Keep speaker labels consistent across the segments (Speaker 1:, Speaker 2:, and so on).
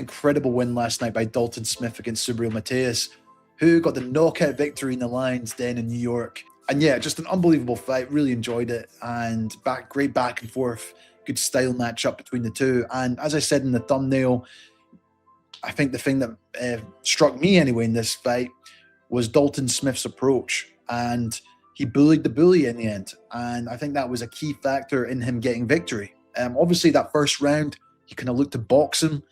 Speaker 1: incredible win last night by Dalton Smith against Subriel Mathias, who got the knockout victory in the Lions Den in New York. And yeah, just an unbelievable fight. Really enjoyed it, and great back and forth, good style matchup between the two. And as I said in the thumbnail, I think the thing that struck me anyway in this fight was Dalton Smith's approach, and he bullied the bully in the end. And I think that was a key factor in him getting victory. Obviously, that first round, he kind of looked to box him,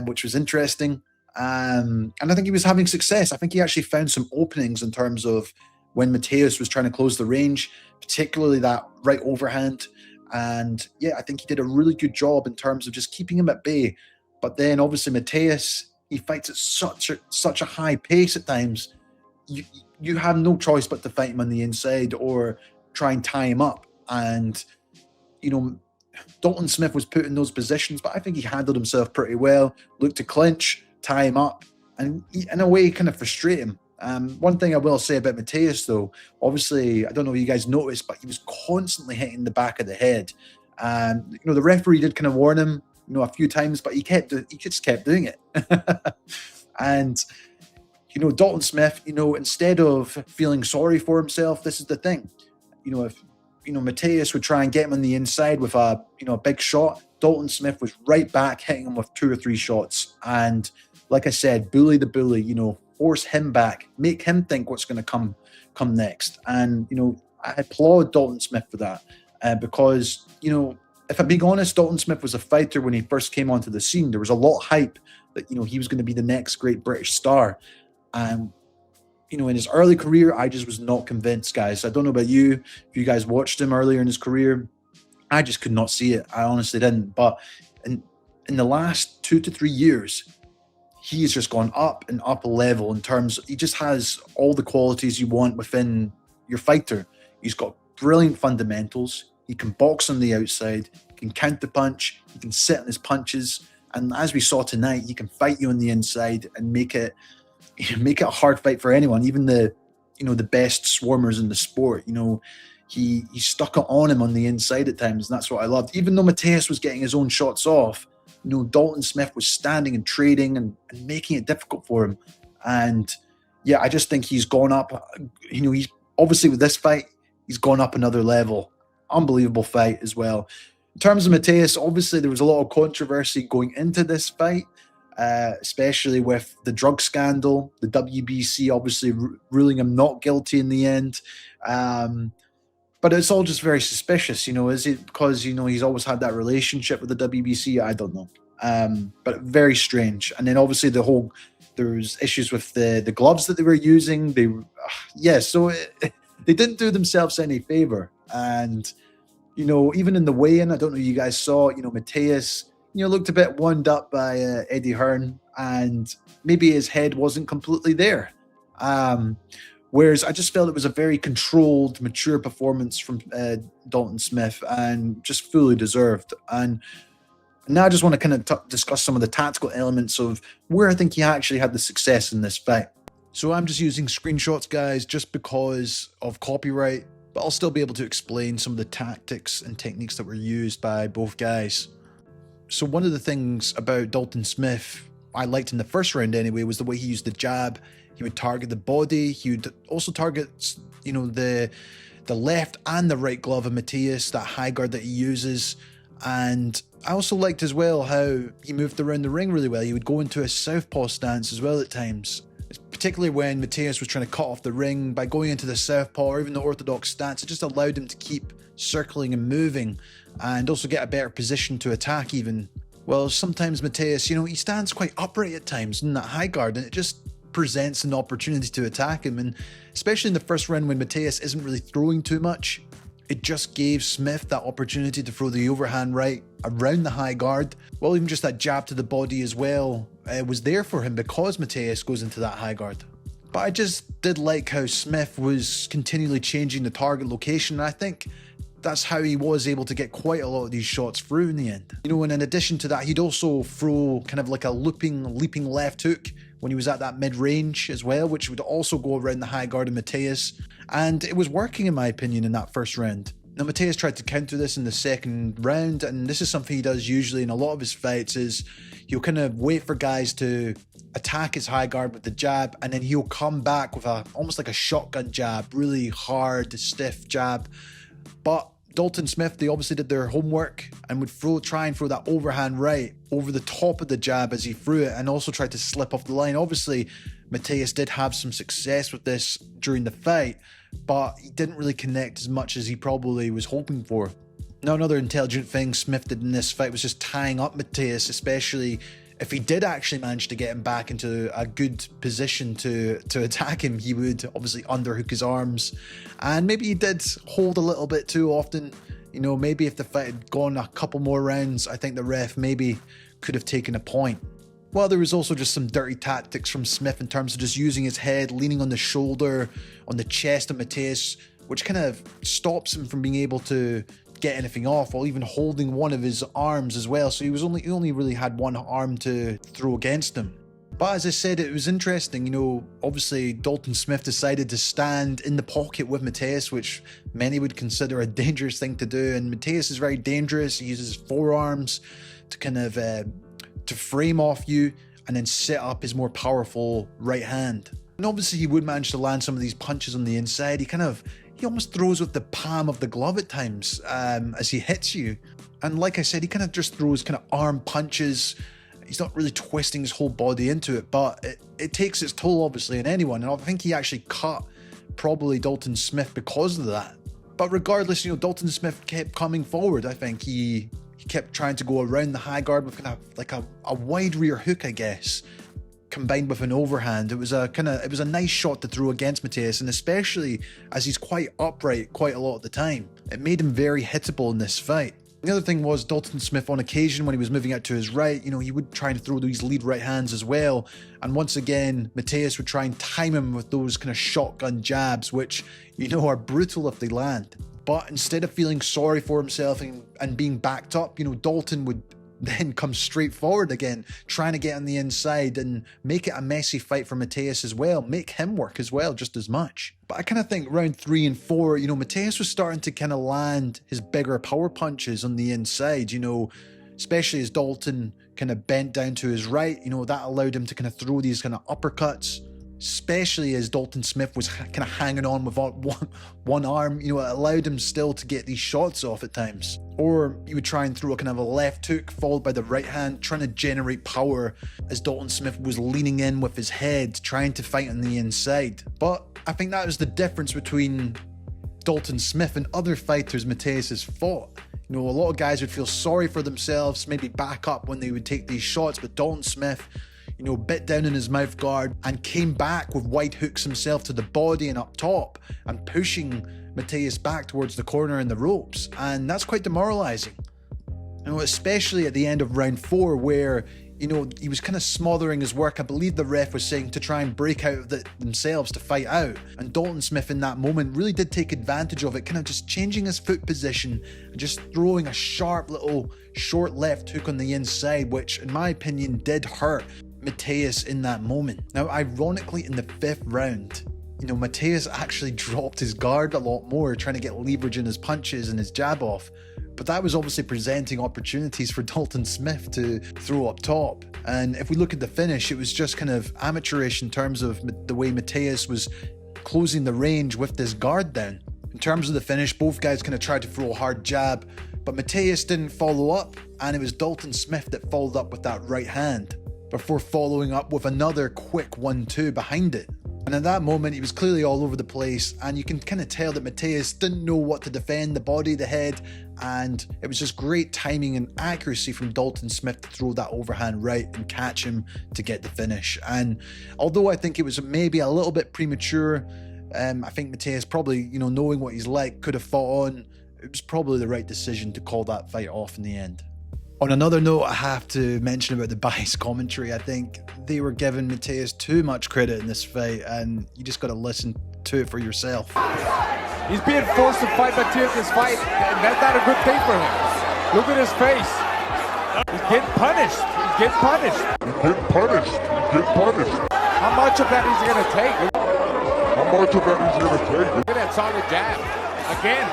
Speaker 1: which was interesting. And I think he was having success. I think he actually found some openings in terms of when Mathias was trying to close the range, particularly that right overhand. And yeah, I think he did a really good job in terms of just keeping him at bay. But then obviously Mathias, he fights at such a high pace at times. You have no choice but to fight him on the inside or try and tie him up. And, you know, Dalton Smith was put in those positions, but I think he handled himself pretty well, looked to clinch, tie him up, and in a way kind of frustrate him. One thing I will say about Mathias, though, obviously, I don't know if you guys noticed, but he was constantly hitting the back of the head. You know, the referee did kind of warn him, you know, a few times, but he just kept doing it. And, you know, Dalton Smith, you know, instead of feeling sorry for himself, this is the thing. You know, if, you know, Mathias would try and get him on the inside with a, you know, a big shot, Dalton Smith was right back hitting him with 2 or 3 shots. And like I said, bully the bully, you know, force him back, make him think what's going to come next. And, you know, I applaud Dalton Smith for that because, you know, if I'm being honest, Dalton Smith was a fighter when he first came onto the scene. There was a lot of hype that, you know, he was going to be the next great British star. And, you know, in his early career, I just was not convinced, guys. I don't know about you, if you guys watched him earlier in his career. I just could not see it. I honestly didn't. But in the last 2 to 3 years, he has just gone up and up a level in terms, he just has all the qualities you want within your fighter. He's got brilliant fundamentals. He can box on the outside, he can counter punch, he can sit on his punches. And as we saw tonight, he can fight you on the inside and make it a hard fight for anyone, even the, you know, the best swarmers in the sport. You know, he stuck it on him on the inside at times, and that's what I loved. Even though Mathias was getting his own shots off, you know, Dalton Smith was standing and trading and making it difficult for him. And yeah, I just think he's gone up. You know, he's obviously with this fight, he's gone up another level. Unbelievable fight as well. In terms of Mathias, obviously there was a lot of controversy going into this fight, especially with the drug scandal, the WBC obviously ruling him not guilty in the end. But it's all just very suspicious, you know. Is it because, you know, he's always had that relationship with the WBC? I don't know. But very strange. And then obviously there's issues with the gloves that they were using. So they didn't do themselves any favor. And, you know, even in the weigh-in, I don't know if you guys saw, you know, Mathias, you know, looked a bit wound up by Eddie Hearn, and maybe his head wasn't completely there. Whereas I just felt it was a very controlled, mature performance from Dalton Smith, and just fully deserved. And now I just want to kind of discuss some of the tactical elements of where I think he actually had the success in this fight. So I'm just using screenshots, guys, just because of copyright, but I'll still be able to explain some of the tactics and techniques that were used by both guys. So one of the things about Dalton Smith I liked in the first round anyway was the way he used the jab. He would target the body. He would also target, you know, the left and the right glove of Mathias, that high guard that he uses. And I also liked as well how he moved around the ring really well. He would go into a southpaw stance as well at times, particularly when Mathias was trying to cut off the ring. By going into the southpaw or even the orthodox stance, it just allowed him to keep circling and moving, and also get a better position to attack even. Well, sometimes Mathias, you know, he stands quite upright at times in that high guard, and it just presents an opportunity to attack him. And especially in the first round when Mathias isn't really throwing too much, it just gave Smith that opportunity to throw the overhand right around the high guard. Well, even just that jab to the body as well was there for him because Mathias goes into that high guard. But I just did like how Smith was continually changing the target location, and I think that's how he was able to get quite a lot of these shots through in the end. You know, and in addition to that, he'd also throw kind of like a leaping left hook when he was at that mid-range as well, which would also go around the high guard of Mathias. And it was working, in my opinion, in that first round. Now, Mathias tried to counter this in the second round, and this is something he does usually in a lot of his fights, is he'll kind of wait for guys to attack his high guard with the jab, and then he'll come back with almost like a shotgun jab, really hard, stiff jab. But Dalton Smith, they obviously did their homework and would try and throw that overhand right over the top of the jab as he threw it, and also tried to slip off the line. Obviously, Mathias did have some success with this during the fight, but he didn't really connect as much as he probably was hoping for. Now, another intelligent thing Smith did in this fight was just tying up Mathias, especially if he did actually manage to get him back into a good position to attack him. He would obviously underhook his arms, and maybe he did hold a little bit too often. You know, maybe if the fight had gone a couple more rounds, I think the ref maybe could have taken a point. Well, there was also just some dirty tactics from Smith in terms of just using his head, leaning on the shoulder, on the chest of Mathias, which kind of stops him from being able to get anything off, while even holding one of his arms as well. So he only really had one arm to throw against him. But as I said, it was interesting. You know, obviously Dalton Smith decided to stand in the pocket with Mathias, which many would consider a dangerous thing to do. And Mathias is very dangerous. He uses his forearms to kind of to frame off you and then set up his more powerful right hand. And obviously he would manage to land some of these punches on the inside. He almost throws with the palm of the glove at times as he hits you. And like I said, he kind of just throws kind of arm punches. He's not really twisting his whole body into it, but it takes its toll obviously on anyone. And I think he actually cut probably Dalton Smith because of that. But regardless, you know, Dalton Smith kept coming forward. I think he kept trying to go around the high guard with kind of like a wide rear hook, I guess, combined with an overhand. It was a nice shot to throw against Mathias, and especially as he's quite upright quite a lot of the time, it made him very hittable in this fight. The other thing was Dalton Smith, on occasion when he was moving out to his right, you know, he would try to throw these lead right hands as well, and once again Mathias would try and time him with those kind of shotgun jabs, which, you know, are brutal if they land. But instead of feeling sorry for himself and being backed up, you know, Dalton would then come straight forward again, trying to get on the inside and make it a messy fight for Mathias as well, make him work as well just as much. But I kind of think round 3 and 4, you know, Mathias was starting to kind of land his bigger power punches on the inside, you know, especially as Dalton kind of bent down to his right. You know, that allowed him to kind of throw these kind of uppercuts, especially as Dalton Smith was kind of hanging on with one arm. You know, it allowed him still to get these shots off at times. Or he would try and throw a kind of a left hook followed by the right hand, trying to generate power as Dalton Smith was leaning in with his head, trying to fight on the inside. But I think that was the difference between Dalton Smith and other fighters Mathias has fought. You know, a lot of guys would feel sorry for themselves, maybe back up when they would take these shots, but Dalton Smith, you know, bit down in his mouth guard and came back with wide hooks himself to the body and up top and pushing Mathias back towards the corner and the ropes. And that's quite demoralizing. You know, especially at the end of round 4 where, you know, he was kind of smothering his work. I believe the ref was saying to try and break out of themselves to fight out. And Dalton Smith in that moment really did take advantage of it, kind of just changing his foot position and just throwing a sharp little short left hook on the inside, which in my opinion did hurt Mathias in that moment. Now, ironically, in the 5th round, you know, Mathias actually dropped his guard a lot more, trying to get leverage in his punches and his jab off. But that was obviously presenting opportunities for Dalton Smith to throw up top. And if we look at the finish, it was just kind of amateurish in terms of the way Mathias was closing the range with this guard down. In terms of the finish, both guys kind of tried to throw a hard jab, but Mathias didn't follow up, and it was Dalton Smith that followed up with that right hand, before following up with another quick 1-2 behind it. And at that moment, he was clearly all over the place, and you can kind of tell that Mathias didn't know what to defend, the body, the head, and it was just great timing and accuracy from Dalton Smith to throw that overhand right and catch him to get the finish. And although I think it was maybe a little bit premature, I think Mathias probably, you know, knowing what he's like, could have fought on. It was probably the right decision to call that fight off in the end. On another note, I have to mention about the biased commentary. I think they were giving Mathias too much credit in this fight, and you just got to listen to it for yourself.
Speaker 2: He's being forced to fight Mathias this fight, and that's not a good thing for him. Look at his face. He's getting punished. He's getting punished.
Speaker 3: He's getting punished. He's getting punished.
Speaker 2: How much of that is he going to take?
Speaker 3: How much of that he's going to take?
Speaker 2: Look at that solid jab. Again.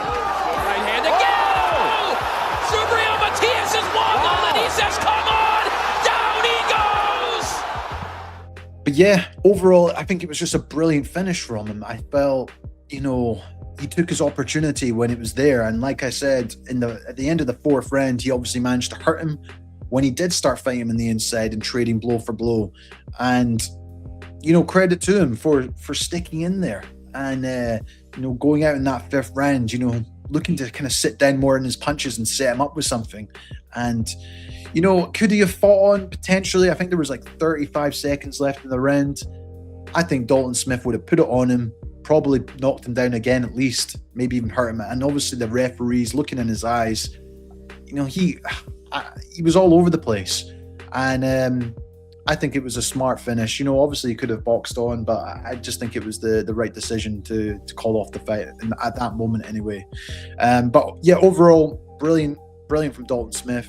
Speaker 4: Right hand again. Oh! Subriel Mathias is wobbled and he says, come on! Down he goes!
Speaker 1: But yeah, overall, I think it was just a brilliant finish from him. I felt, you know, he took his opportunity when it was there. And like I said, at the end of the fourth round, he obviously managed to hurt him when he did start fighting him in the inside and trading blow for blow. And, you know, credit to him for sticking in there and, you know, going out in that fifth round, you know, looking to kind of sit down more in his punches and set him up with something. And, you know, could he have fought on? Potentially. I think there was like 35 seconds left in the round. I think Dalton Smith would have put it on him, probably knocked him down again at least, maybe even hurt him. And obviously the referees looking in his eyes, you know, he was all over the place. And I think it was a smart finish. You know, obviously he could have boxed on, but I just think it was the right decision to call off the fight at that moment anyway. But yeah, overall, brilliant from Dalton Smith.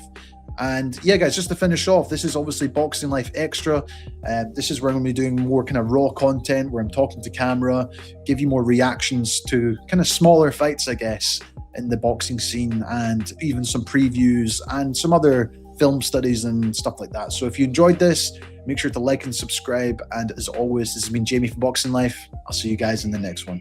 Speaker 1: And yeah, guys, just to finish off, this is obviously Boxing Life Extra. This is where I'm going to be doing more kind of raw content, where I'm talking to camera, give you more reactions to kind of smaller fights, I guess, in the boxing scene, and even some previews and some other film studies and stuff like that. So if you enjoyed this, make sure to like and subscribe. And as always, this has been Jamie from Boxing Life. I'll see you guys in the next one.